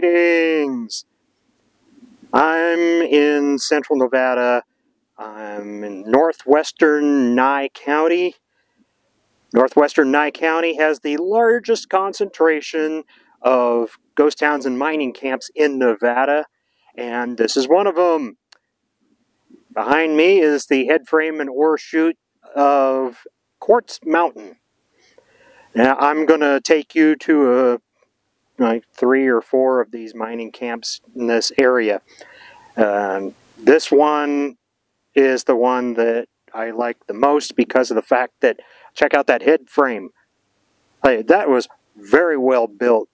Greetings! I'm in central Nevada. I'm in northwestern Nye County. Northwestern Nye County has the largest concentration of ghost towns and mining camps in Nevada, and this is one of them. Behind me is the head frame and ore chute of Quartz Mountain. Now I'm going to take you to like 3 or 4 of these mining camps in this area. This one is the one that I like the most because of the fact that, check out that head frame. That was very well built,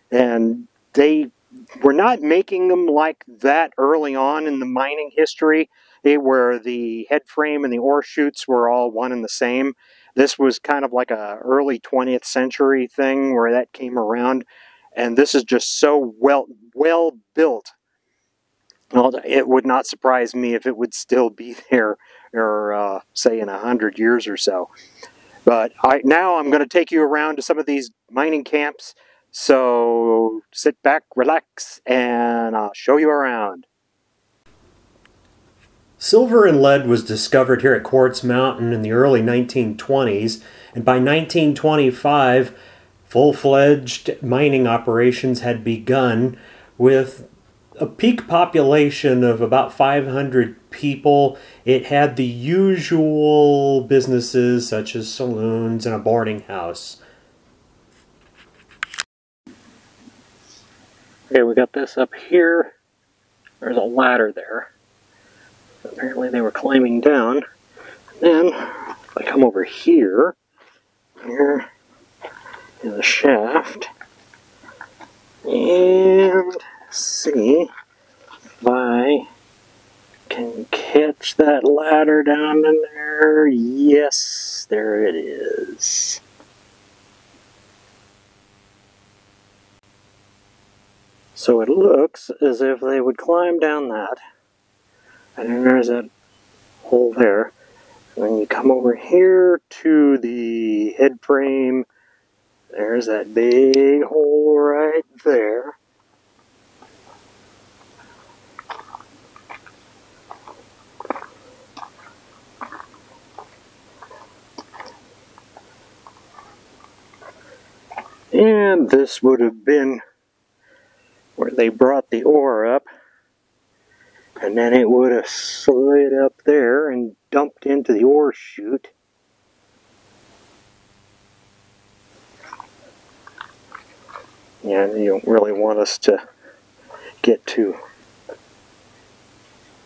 and they were not making them like that early on in the mining history, where the head frame and the ore chutes were all one and the same. This was kind of like a early 20th century thing where that came around, and this is just so well built. Well, it would not surprise me if it would still be there, or say in 100 years or so. But now I'm going to take you around to some of these mining camps. So sit back, relax, and I'll show you around. Silver and lead was discovered here at Quartz Mountain in the early 1920s, and by 1925, full-fledged mining operations had begun with a peak population of about 500 people. It had the usual businesses such as saloons and a boarding house. Okay, we got this up here. There's a ladder there. Apparently they were climbing down. And then, if I come over here, here is a shaft. And see if I can catch that ladder down in there. Yes, there it is. So it looks as if they would climb down that. And then there's that hole there. And then you come over here to the head frame. There's that big hole right there. And this would have been where they brought the ore up, and then it would have slid up there and dumped into the ore chute. Yeah, you don't really want us to get too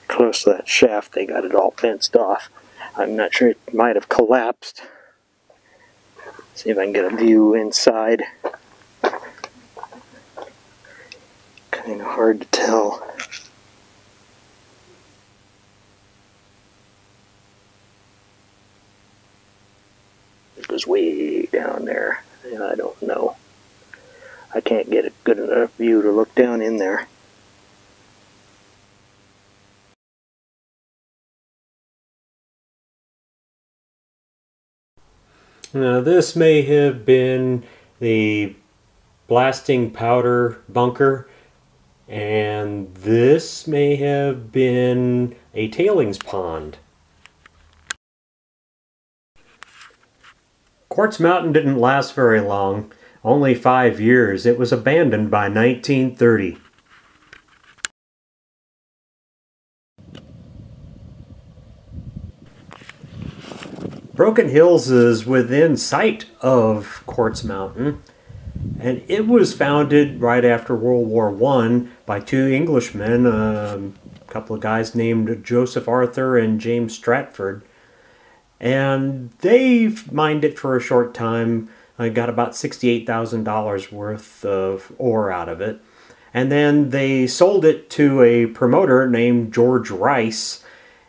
close to that shaft. They got it all fenced off. I'm not sure, it might have collapsed. See if I can get a view inside. Kind of hard to tell. It was way down there. I don't know. I can't get a good enough view to look down in there. Now this may have been the blasting powder bunker, and this may have been a tailings pond. Quartz Mountain didn't last very long, only 5 years. It was abandoned by 1930. Broken Hills is within sight of Quartz Mountain, and it was founded right after World War I by 2 Englishmen, a couple of guys named Joseph Arthur and James Stratford, and they mined it for a short time. I got about $68,000 worth of ore out of it, and then they sold it to a promoter named George Rice.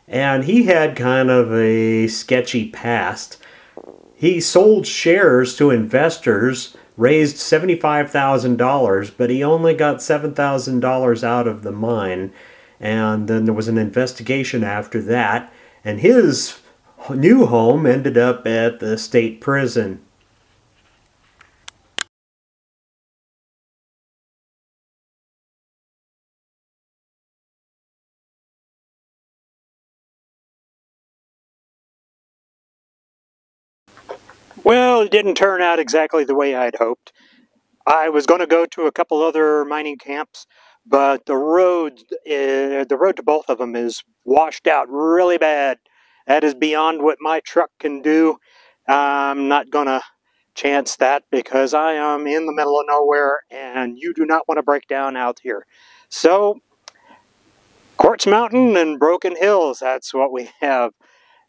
And he had kind of a sketchy past. He sold shares to investors, raised $75,000, but he only got $7,000 out of the mine. And then there was an investigation after that, and his new home ended up at the state prison. Well, it didn't turn out exactly the way I'd hoped. I was going to go to a couple other mining camps, but the road to both of them is washed out really bad. That is beyond what my truck can do. I'm not going to chance that because I am in the middle of nowhere and you do not want to break down out here. So, Quartz Mountain and Broken Hills, that's what we have.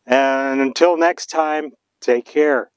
And until next time, take care.